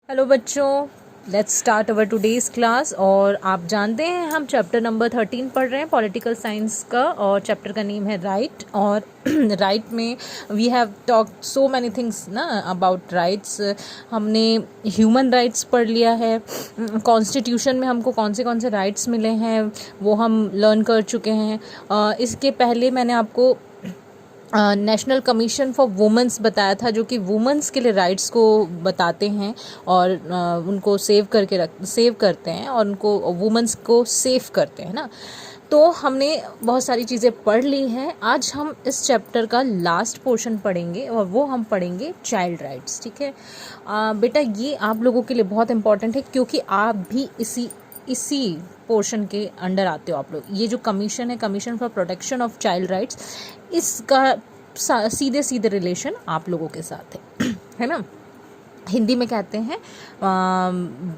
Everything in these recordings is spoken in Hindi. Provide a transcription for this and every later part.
हेलो बच्चों, let's start our today's class. और आप जानते हैं हम चैप्टर नंबर 13 पढ़ रहे हैं पॉलिटिकल साइंस का, और चैप्टर का नेम है राइट। और राइट में we have talked so many things ना अबाउट राइट्स। हमने ह्यूमन राइट्स पढ़ लिया है, कॉन्स्टिट्यूशन में हमको कौन से राइट्स मिले हैं वो हम लर्न कर चुके हैं। इसके पहले मैंने आपको नेशनल कमीशन फॉर वुमेंस बताया था, जो कि वुमेंस के लिए राइट्स को बताते हैं और उनको सेव करते हैं और उनको वुमेंस को सेव करते हैं ना। तो हमने बहुत सारी चीज़ें पढ़ ली हैं। आज हम इस चैप्टर का लास्ट पोर्शन पढ़ेंगे और वो हम पढ़ेंगे चाइल्ड राइट्स। ठीक है बेटा, ये आप लोगों के लिए बहुत इंपॉर्टेंट है क्योंकि आप भी इसी पोर्शन के अंडर आते हो आप लोग। ये जो कमीशन है, commission for protection of child rights, इसका सीधे रिलेशन आप लोगों के साथ है ना। हिंदी में कहते हैं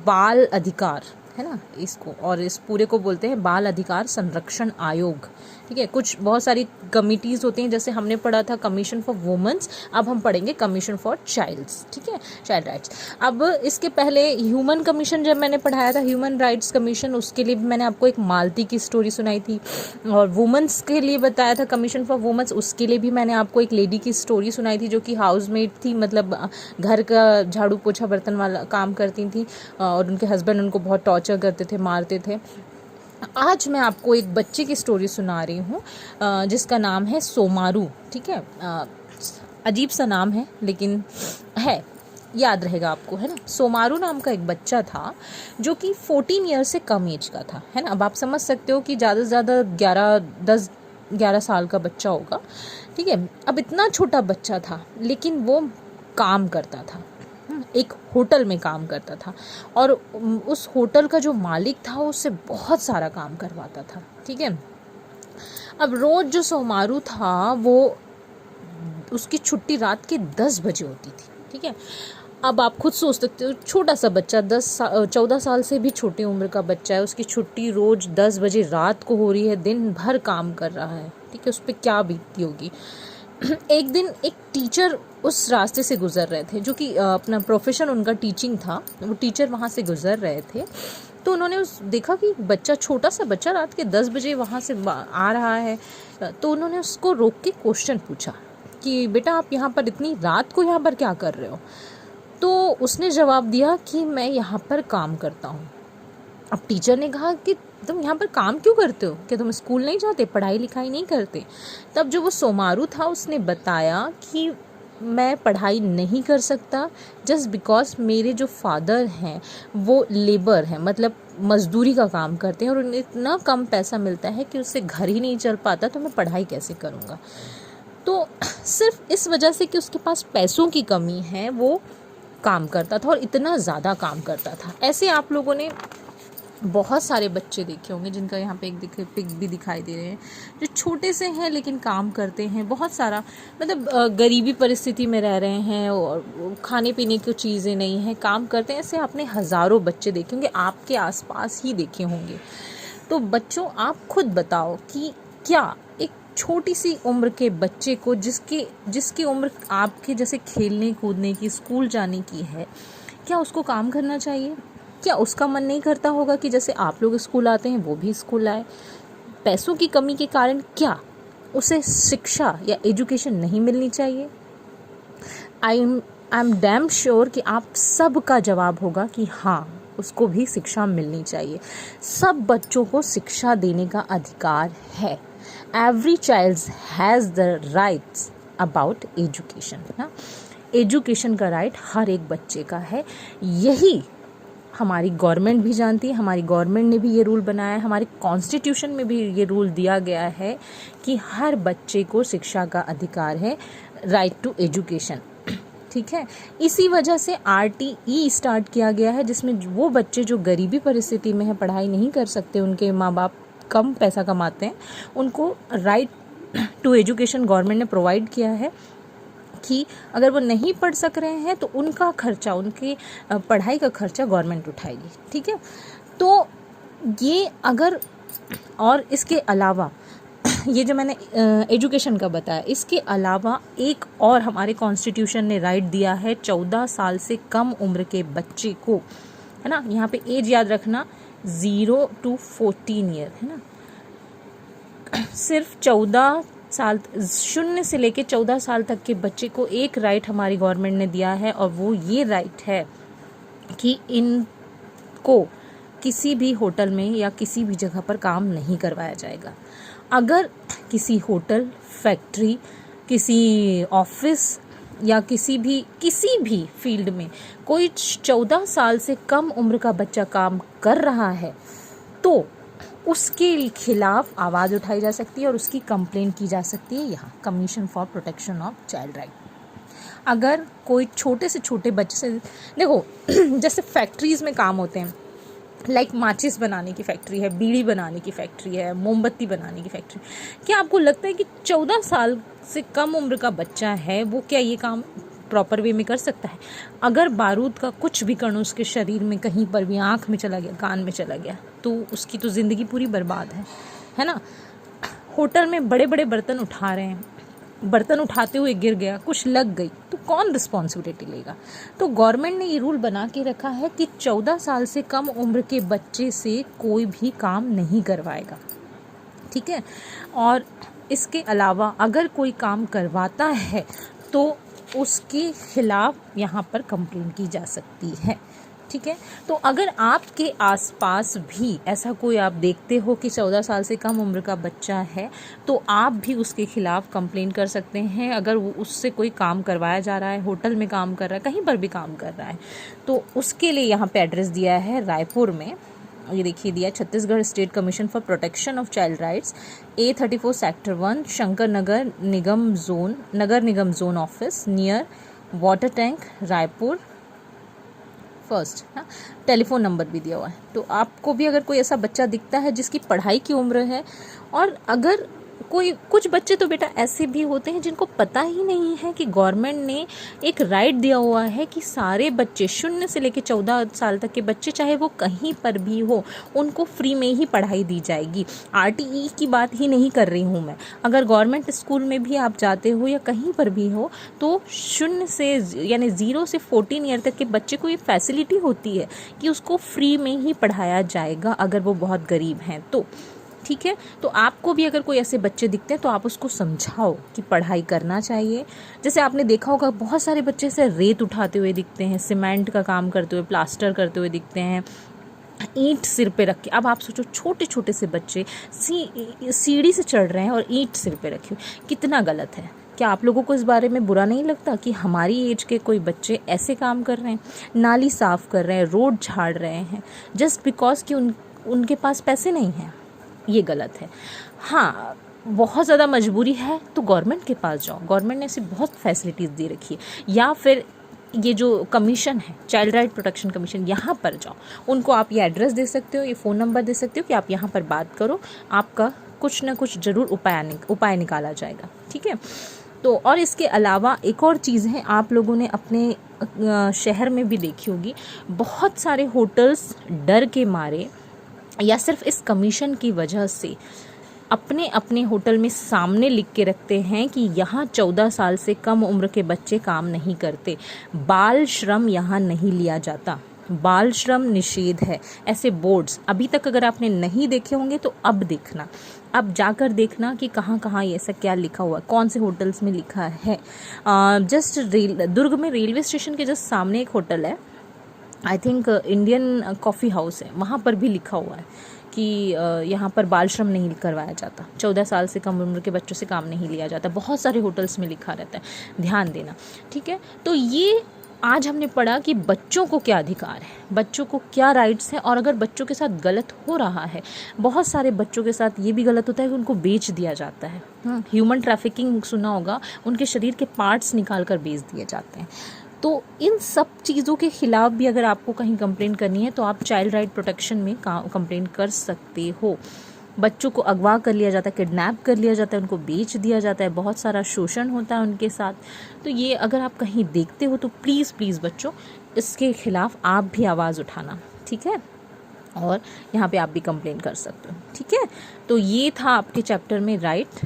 बाल अधिकार, है ना इसको, और इस पूरे को बोलते हैं बाल अधिकार संरक्षण आयोग। ठीक है, कुछ बहुत सारी कमिटीज़ होती हैं, जैसे हमने पढ़ा था कमीशन फॉर वुमेन्स, अब हम पढ़ेंगे कमीशन फॉर चाइल्ड्स। ठीक है, चाइल्ड राइट्स। अब इसके पहले ह्यूमन कमीशन जब मैंने पढ़ाया था, ह्यूमन राइट्स कमीशन, उसके लिए भी मैंने आपको एक मालती की स्टोरी सुनाई थी। और वुमेन्स के लिए बताया था कमीशन फॉर वुमेन्स, उसके लिए भी मैंने आपको एक लेडी की स्टोरी सुनाई थी जो कि हाउसमेट थी, मतलब घर का झाड़ू पोछा बर्तन वाला काम करती थी और उनके हस्बैंड उनको बहुत टॉर्चर करते थे, मारते थे। आज मैं आपको एक बच्चे की स्टोरी सुना रही हूँ जिसका नाम है सोमारू। ठीक है, अजीब सा नाम है लेकिन है, याद रहेगा आपको, है ना। सोमारू नाम का एक बच्चा था जो कि 14 ईयर से कम एज का था, है ना। अब आप समझ सकते हो कि ज़्यादा से ज़्यादा 11 साल का बच्चा होगा। ठीक है, अब इतना छोटा बच्चा था लेकिन वो काम करता था, एक होटल में काम करता था और उस होटल का जो मालिक था उससे बहुत सारा काम करवाता था। ठीक है, अब रोज जो सोमारू था वो उसकी छुट्टी रात के 10 बजे होती थी। ठीक है, अब आप खुद सोच सकते हो, छोटा सा बच्चा 14 साल से भी छोटी उम्र का बच्चा है, उसकी छुट्टी रोज 10 बजे रात को हो रही है, दिन भर काम कर रहा है। ठीक है, उस पर क्या बीतती होगी। एक दिन एक टीचर उस रास्ते से गुजर रहे थे, जो कि अपना प्रोफेशन उनका टीचिंग था, वो टीचर वहाँ से गुजर रहे थे। तो उन्होंने देखा कि बच्चा, छोटा सा बच्चा रात के 10 बजे वहाँ से आ रहा है। तो उन्होंने उसको रोक के क्वेश्चन पूछा कि बेटा आप यहाँ पर इतनी रात को यहाँ पर क्या कर रहे हो। तो उसने जवाब दिया कि मैं यहाँ पर काम करता हूँ। अब टीचर ने कहा कि तुम यहाँ पर काम क्यों करते हो, क्या तुम स्कूल नहीं जाते, पढ़ाई लिखाई नहीं करते। तब जो वो सोमारू था उसने बताया कि मैं पढ़ाई नहीं कर सकता जस्ट बिकॉज मेरे जो फादर हैं वो लेबर हैं, मतलब मजदूरी का काम करते हैं और उन्हें इतना कम पैसा मिलता है कि उससे घर ही नहीं चल पाता, तो मैं पढ़ाई कैसे करूँगा। तो सिर्फ इस वजह से कि उसके पास पैसों की कमी है वो काम करता था और इतना ज़्यादा काम करता था। ऐसे आप लोगों ने बहुत सारे बच्चे देखे होंगे जिनका यहाँ पे एक पिक भी दिखाई दे रहे हैं, जो छोटे से हैं लेकिन काम करते हैं बहुत सारा, मतलब गरीबी परिस्थिति में रह रहे हैं और खाने पीने की चीज़ें नहीं हैं, काम करते हैं। ऐसे आपने हज़ारों बच्चे देखे होंगे, आपके आसपास ही देखे होंगे। तो बच्चों आप खुद बताओ कि क्या एक छोटी सी उम्र के बच्चे को, जिसकी उम्र आपके जैसे खेलने कूदने की, स्कूल जाने की है, क्या उसको काम करना चाहिए? क्या उसका मन नहीं करता होगा कि जैसे आप लोग स्कूल आते हैं वो भी स्कूल आए? पैसों की कमी के कारण क्या उसे शिक्षा या एजुकेशन नहीं मिलनी चाहिए? आई एम डैम श्योर कि आप सब का जवाब होगा कि हाँ, उसको भी शिक्षा मिलनी चाहिए। सब बच्चों को शिक्षा देने का अधिकार है। Every child has the writes about education. ना, एजुकेशन का राइट हर एक बच्चे का है। यही हमारी गवर्नमेंट भी जानती है, हमारी गवर्नमेंट ने भी ये रूल बनाया है, हमारे कॉन्स्टिट्यूशन में भी ये रूल दिया गया है कि हर बच्चे को शिक्षा का अधिकार है, राइट टू एजुकेशन। ठीक है, इसी वजह से RTE स्टार्ट किया गया है, जिसमें वो बच्चे जो गरीबी परिस्थिति में है, पढ़ाई नहीं कर सकते, उनके माँ बाप कम पैसा कमाते हैं, उनको राइट टू एजुकेशन गवर्नमेंट ने प्रोवाइड किया है कि अगर वो नहीं पढ़ सक रहे हैं तो उनका खर्चा, उनकी पढ़ाई का खर्चा गवर्नमेंट उठाएगी। ठीक है, तो ये अगर, और इसके अलावा ये जो मैंने एजुकेशन का बताया, इसके अलावा एक और हमारे कॉन्स्टिट्यूशन ने राइट दिया है 14 साल से कम उम्र के बच्चे को, है ना। यहाँ पे एज याद रखना 0 to 14 ईयर, है ना। सिर्फ 14 साल, 0 से लेके 14 साल तक के बच्चे को एक राइट हमारी गवर्नमेंट ने दिया है, और वो ये राइट है कि इनको किसी भी होटल में या किसी भी जगह पर काम नहीं करवाया जाएगा। अगर किसी होटल, फैक्ट्री, किसी ऑफिस या किसी भी फील्ड में कोई 14 साल से कम उम्र का बच्चा काम कर रहा है तो उसके खिलाफ आवाज़ उठाई जा सकती है और उसकी कंप्लेंट की जा सकती है यहाँ commission for protection of child right. अगर कोई छोटे से छोटे बच्चे से, देखो जैसे फैक्ट्रीज़ में काम होते हैं, लाइक माचिस बनाने की फैक्ट्री है, बीड़ी बनाने की फैक्ट्री है, मोमबत्ती बनाने की फैक्ट्री, क्या आपको लगता है कि 14 साल से कम उम्र का बच्चा है वो क्या ये काम प्रॉपर वे में कर सकता है? अगर बारूद का कुछ भी कण उसके शरीर में कहीं पर भी आँख में चला गया, कान में चला गया, तो उसकी तो ज़िंदगी पूरी बर्बाद है ना। होटल में बड़े बड़े बर्तन उठा रहे हैं, बर्तन उठाते हुए गिर गया, कुछ लग गई, तो कौन रिस्पॉन्सिबिलिटी लेगा? तो गवर्नमेंट ने ये रूल बना के रखा है कि 14 साल से कम उम्र के बच्चे से कोई भी काम नहीं करवाएगा, ठीक है। और इसके अलावा अगर कोई काम करवाता है तो उसके खिलाफ यहाँ पर कंप्लेंट की जा सकती है, ठीक है। तो अगर आपके आसपास भी ऐसा कोई आप देखते हो कि 14 साल से कम उम्र का बच्चा है, तो आप भी उसके खिलाफ कंप्लेंट कर सकते हैं। अगर वो उससे कोई काम करवाया जा रहा है, होटल में काम कर रहा है, कहीं पर भी काम कर रहा है, तो उसके लिए यहाँ पे एड्रेस दिया है रायपुर में, ये देखिए दिया, Chhattisgarh state commission for protection of child rights, A34 sector 1, Shankar Nagar Nagar Nigam zone office, near water tank, Raipur first, ना। टेलीफोन नंबर भी दिया हुआ है। तो आपको भी अगर कोई ऐसा बच्चा दिखता है जिसकी पढ़ाई की उम्र है, और अगर कुछ बच्चे तो बेटा ऐसे भी होते हैं जिनको पता ही नहीं है कि गवर्नमेंट ने एक राइट दिया हुआ है कि सारे बच्चे 0 से लेकर 14 साल तक के बच्चे, चाहे वो कहीं पर भी हो, उनको फ्री में ही पढ़ाई दी जाएगी। RTE की बात ही नहीं कर रही हूँ मैं। अगर गवर्नमेंट स्कूल में भी आप जाते हो या कहीं पर भी हो, तो 0 से यानी 0 से 14 ईयर तक के बच्चे को ये फैसिलिटी होती है कि उसको फ्री में ही पढ़ाया जाएगा अगर वो बहुत गरीब हैं तो, ठीक है। तो आपको भी अगर कोई ऐसे बच्चे दिखते हैं तो आप उसको समझाओ कि पढ़ाई करना चाहिए। जैसे आपने देखा होगा बहुत सारे बच्चे से रेत उठाते हुए दिखते हैं, सीमेंट का काम करते हुए, प्लास्टर करते हुए दिखते हैं, ईंट सिर पे रख के। अब आप सोचो छोटे छोटे से बच्चे सीढ़ी से चढ़ रहे हैं और ईंट सिर पे रखे हुए, कितना गलत है। क्या आप लोगों को इस बारे में बुरा नहीं लगता कि हमारी एज के कोई बच्चे ऐसे काम कर रहे हैं, नाली साफ़ कर रहे हैं, रोड झाड़ रहे हैं, जस्ट बिकॉज कि उनके पास पैसे नहीं हैं? ये गलत है। हाँ, बहुत ज़्यादा मजबूरी है तो गवर्नमेंट के पास जाओ, गवर्नमेंट ने ऐसी बहुत फैसिलिटीज़ दे रखी है। या फिर ये जो कमीशन है, चाइल्ड राइट प्रोटेक्शन कमीशन, यहाँ पर जाओ, उनको आप ये एड्रेस दे सकते हो, ये फ़ोन नंबर दे सकते हो कि आप यहाँ पर बात करो, आपका कुछ ना कुछ ज़रूर उपाय निकाला जाएगा, ठीक है। तो और इसके अलावा एक और चीज़ है, आप लोगों ने अपने शहर में भी देखी होगी, बहुत सारे होटल्स डर के मारे या सिर्फ इस कमीशन की वजह से अपने अपने होटल में सामने लिख के रखते हैं कि यहाँ 14 साल से कम उम्र के बच्चे काम नहीं करते, बाल श्रम यहाँ नहीं लिया जाता, बाल श्रम निषेध है। ऐसे बोर्ड्स अभी तक अगर आपने नहीं देखे होंगे तो अब देखना, अब जाकर देखना कि कहाँ कहाँ ये ऐसा क्या लिखा हुआ है, कौन से होटल्स में लिखा है। जस्ट दुर्ग में रेलवे स्टेशन के जस्ट सामने एक होटल है, I think Indian coffee house है, वहाँ पर भी लिखा हुआ है कि यहाँ पर बाल श्रम नहीं करवाया जाता, 14 साल से कम उम्र के बच्चों से काम नहीं लिया जाता। बहुत सारे होटल्स में लिखा रहता है, ध्यान देना, ठीक है। तो ये आज हमने पढ़ा कि बच्चों को क्या अधिकार है, बच्चों को क्या राइट्स हैं, और अगर बच्चों के साथ गलत हो रहा है, बहुत सारे बच्चों के साथ ये भी गलत होता है कि उनको बेच दिया जाता है। ह्यूमन ट्रैफिकिंग सुना होगा, उनके शरीर के पार्ट्स निकाल कर बेच दिए जाते हैं। तो इन सब चीज़ों के खिलाफ भी अगर आपको कहीं कंप्लेंट करनी है तो आप चाइल्ड राइट प्रोटेक्शन में कंप्लेंट कर सकते हो। बच्चों को अगवा कर लिया जाता है, किडनैप कर लिया जाता है, उनको बेच दिया जाता है, बहुत सारा शोषण होता है उनके साथ। तो ये अगर आप कहीं देखते हो तो प्लीज़ प्लीज़ बच्चों, इसके खिलाफ आप भी आवाज़ उठाना, ठीक है। और यहाँ पे आप भी कंप्लेन कर सकते हो, ठीक है। तो ये था आपके चैप्टर में राइट।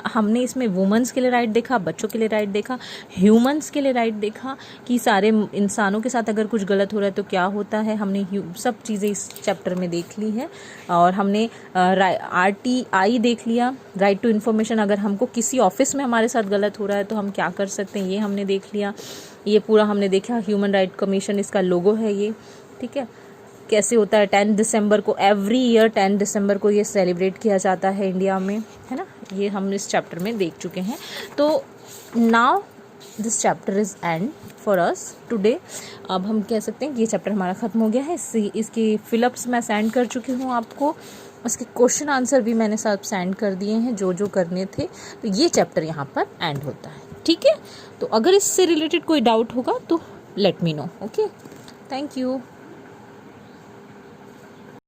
हमने इसमें वुमेन्स के लिए राइट देखा, बच्चों के लिए राइट देखा, ह्यूमंस के लिए राइट देखा कि सारे इंसानों के साथ अगर कुछ गलत हो रहा है तो क्या होता है। हमने सब चीज़ें इस चैप्टर में देख ली है। और हमने RTI देख लिया, राइट टू इन्फॉर्मेशन। अगर हमको किसी ऑफिस में हमारे साथ गलत हो रहा है तो हम क्या कर सकते हैं, ये हमने देख लिया। ये पूरा हमने देखा। ह्यूमन राइट कमीशन, इसका लोगो है ये, ठीक है। कैसे होता है, 10 दिसंबर को, एवरी ईयर 10 दिसंबर को ये सेलिब्रेट किया जाता है इंडिया में, है ना। ये हम इस चैप्टर में देख चुके हैं। तो now this chapter is and for us today. अब हम कह सकते हैं कि ये चैप्टर हमारा ख़त्म हो गया है। इसकी फिलअप्स मैं सेंड कर चुकी हूँ आपको, उसके क्वेश्चन आंसर भी मैंने सब सेंड कर दिए हैं जो जो करने थे। तो ये चैप्टर यहाँ पर एंड होता है, ठीक है। तो अगर इससे रिलेटेड कोई डाउट होगा तो let me know, okay. Thank you.